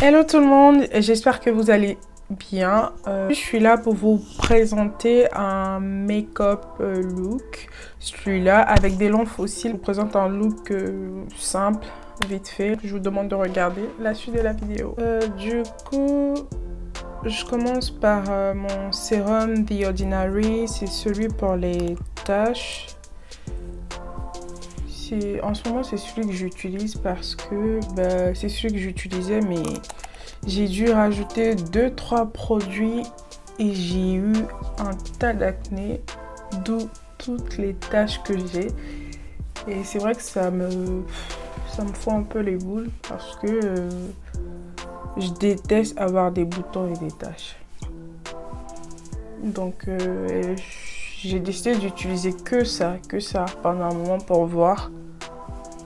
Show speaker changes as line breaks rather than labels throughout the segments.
Hello tout le monde, j'espère que vous allez bien. Je suis là pour vous présenter un make-up look. Celui-là avec des longs fossiles. Je vous présente un look simple, vite fait. Je vous demande de regarder la suite de la vidéo. Du coup, je commence par mon sérum The Ordinary. C'est celui pour les taches. En ce moment, c'est celui que j'utilise parce que c'est celui que j'utilisais, mais j'ai dû rajouter 2-3 produits et j'ai eu un tas d'acné, d'où toutes les taches que j'ai. Et c'est vrai que ça me fout un peu les boules parce que je déteste avoir des boutons et des taches. Donc j'ai décidé d'utiliser que ça pendant un moment pour voir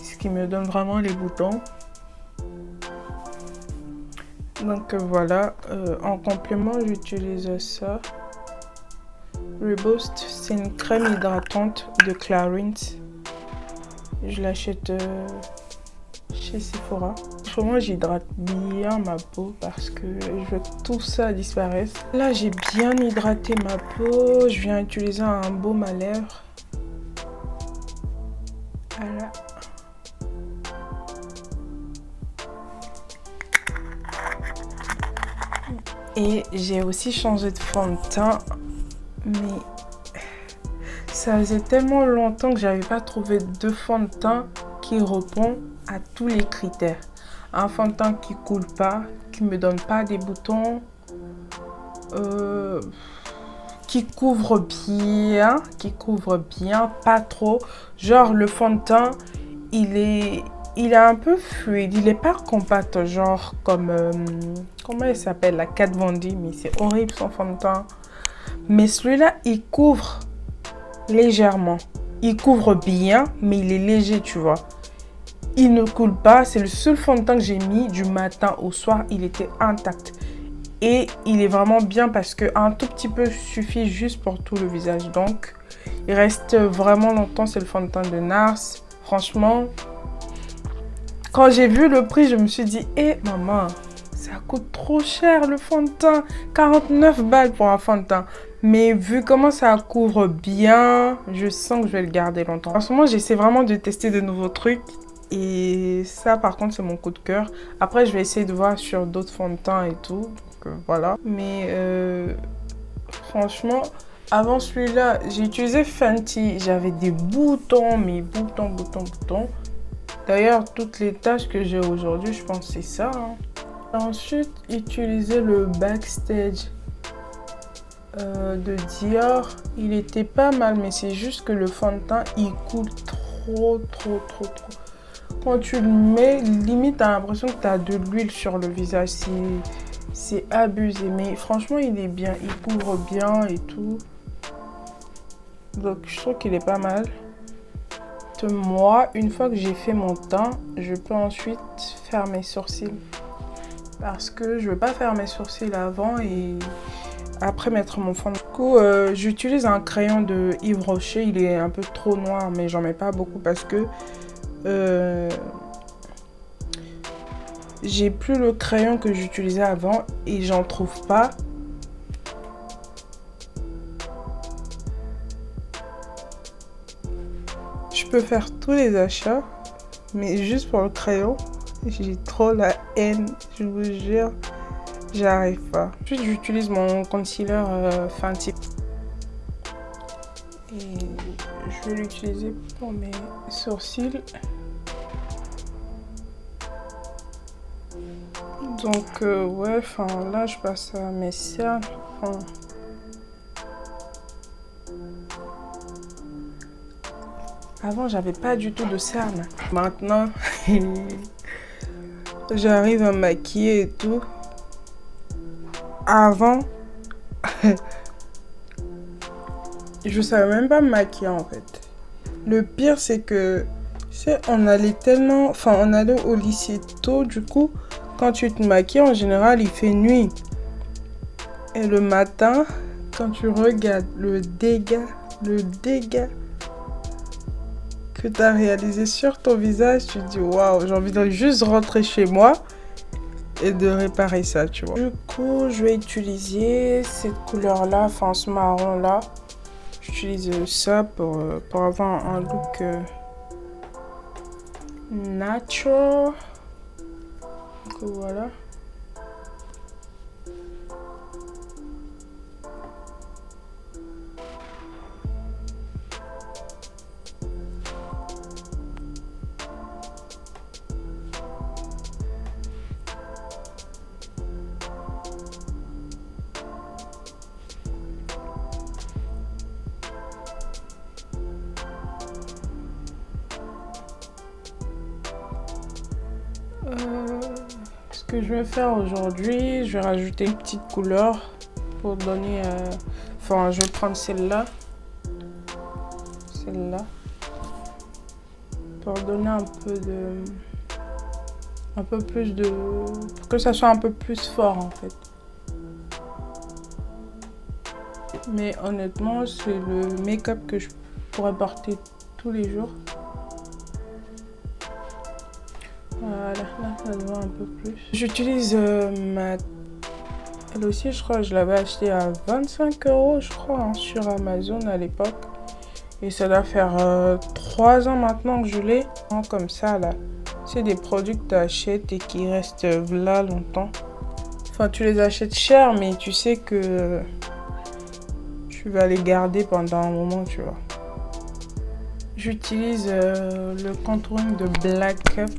ce qui me donne vraiment les boutons. Donc voilà, en complément j'utilise ça. Reboost, c'est une crème hydratante de Clarins. Je l'achète chez Sephora. Moi j'hydrate bien ma peau parce que je veux que tout ça disparaisse. Là j'ai bien hydraté ma peau. Je viens utiliser un baume à lèvres. Voilà. Et j'ai aussi changé de fond de teint. Mais ça faisait tellement longtemps que j'avais pas trouvé de fond de teint qui répond à tous les critères. Un fond de teint qui coule pas, qui me donne pas des boutons, qui couvre bien, pas trop. Genre le fond de teint, il est un peu fluide, il est pas compact, genre comme comment il s'appelle, la Kat Von D, mais c'est horrible son fond de teint. Mais celui-là, il couvre légèrement. Il couvre bien, mais il est léger, tu vois. Il ne coule pas. C'est le seul fond de teint que j'ai mis du matin au soir. Il était intact. Et il est vraiment bien parce qu'un tout petit peu suffit juste pour tout le visage. Donc, il reste vraiment longtemps. C'est le fond de teint de NARS. Franchement, quand j'ai vu le prix, je me suis dit, maman, ça coûte trop cher le fond de teint. 49 balles pour un fond de teint. Mais vu comment ça couvre bien, je sens que je vais le garder longtemps. En ce moment, j'essaie vraiment de tester de nouveaux trucs. Et ça, par contre, c'est mon coup de cœur. Après, je vais essayer de voir sur d'autres fonds de teint et tout. Donc, voilà. Mais franchement, avant celui-là, j'ai utilisé Fenty. J'avais des boutons, mais boutons. D'ailleurs, toutes les taches que j'ai aujourd'hui, je pense que c'est ça. Ensuite, utiliser le Backstage de Dior. Il était pas mal, mais c'est juste que le fond de teint, il coule trop. Quand tu le mets, limite, t'as l'impression que t'as de l'huile sur le visage. C'est abusé, mais franchement, il est bien. Il couvre bien et tout. Donc, je trouve qu'il est pas mal. Moi, une fois que j'ai fait mon teint, je peux ensuite faire mes sourcils. Parce que je veux pas faire mes sourcils avant et après mettre mon fond. Du coup, j'utilise un crayon de Yves Rocher. Il est un peu trop noir, mais j'en mets pas beaucoup parce que j'ai plus le crayon que j'utilisais avant et j'en trouve pas. Je peux faire tous les achats, mais juste pour le crayon, j'ai trop la haine, je vous jure, j'arrive pas. Ensuite, j'utilise mon concealer Fenty. Et je vais l'utiliser pour mes sourcils. Donc ouais, là je passe à mes cernes. Avant j'avais pas du tout de cernes. Maintenant j'arrive à maquiller et tout. Avant je savais même pas me maquiller en fait. Le pire c'est que on allait au lycée tôt, du coup quand tu te maquilles en général il fait nuit. Et le matin quand tu regardes le dégât que tu as réalisé sur ton visage, tu te dis waouh, j'ai envie de juste rentrer chez moi et de réparer ça, tu vois. Du coup, je vais utiliser cette couleur-là, enfin ce marron-là. J'utilise ça pour avoir un look natural. Donc voilà. Ce que je vais faire aujourd'hui, je vais rajouter une petite couleur pour donner... Enfin, je vais prendre celle-là. Celle-là. Pour donner un peu de... Un peu plus de... Pour que ça soit un peu plus fort, en fait. Mais honnêtement, c'est le make-up que je pourrais porter tous les jours. Voilà, là ça se voit un peu plus. J'utilise ma... Elle aussi, je crois, je l'avais acheté à 25 € je crois, hein, sur Amazon à l'époque. Et ça doit faire 3 ans maintenant que je l'ai. Comme ça, là. C'est des produits que tu achètes et qui restent là longtemps. Enfin, tu les achètes cher, mais tu sais que tu vas les garder pendant un moment, tu vois. J'utilise le contouring de Black Up.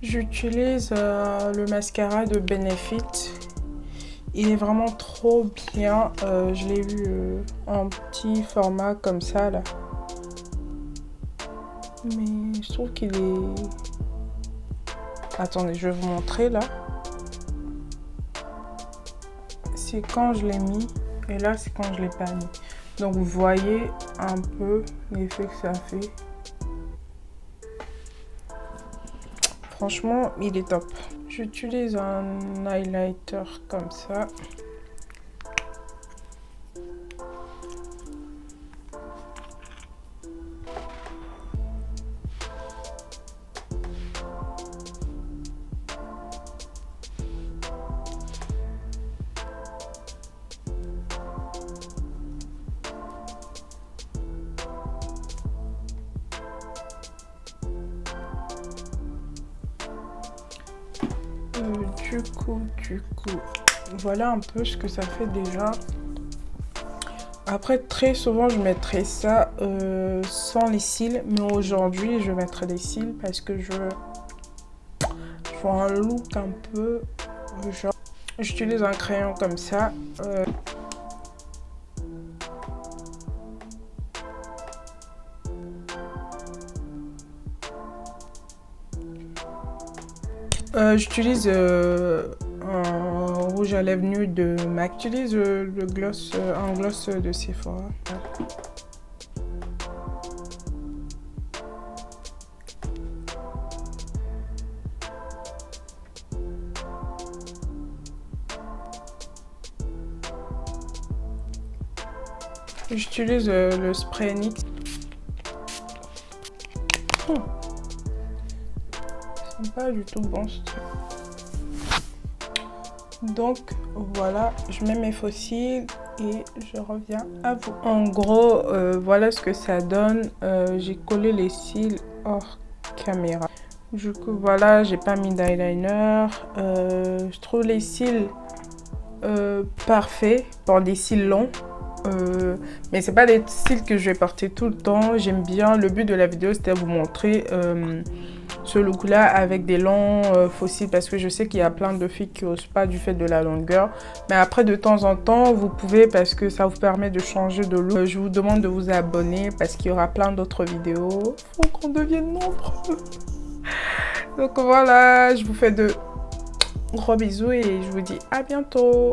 J'utilise le mascara de Benefit. Il est vraiment trop bien. Je l'ai vu en petit format comme ça là. Mais je trouve qu'il est... Attendez, je vais vous montrer là. C'est quand je l'ai mis et là c'est quand je l'ai pas mis. Donc vous voyez un peu l'effet que ça fait. Franchement, il est top. J'utilise un highlighter comme ça. Du coup, voilà un peu ce que ça fait déjà. Après, très souvent, je mettrai ça sans les cils. Mais aujourd'hui, je mettrai des cils parce que je veux un look un peu genre... J'utilise un crayon comme ça. J'utilise un rouge à lèvres nude de MAC. J'utilise le gloss, un gloss de Sephora. J'utilise le spray NYX. C'est pas du tout bon ce truc. Donc voilà, je mets mes faux cils et je reviens à vous. En gros, voilà ce que ça donne. J'ai collé les cils hors caméra. Du coup, voilà, j'ai pas mis d'eyeliner. Je trouve les cils parfaits pour des cils longs. Mais c'est pas des cils que je vais porter tout le temps. J'aime bien. Le but de la vidéo, c'était de vous montrer ce look là avec des longs faux cils, parce que je sais qu'il y a plein de filles qui n'osent pas du fait de la longueur. Mais après, de temps en temps, vous pouvez, parce que ça vous permet de changer de look. Je vous demande de vous abonner parce qu'il y aura plein d'autres vidéos. Faut qu'on devienne nombreux. Donc voilà, je vous fais de Gros bisous et je vous dis à bientôt.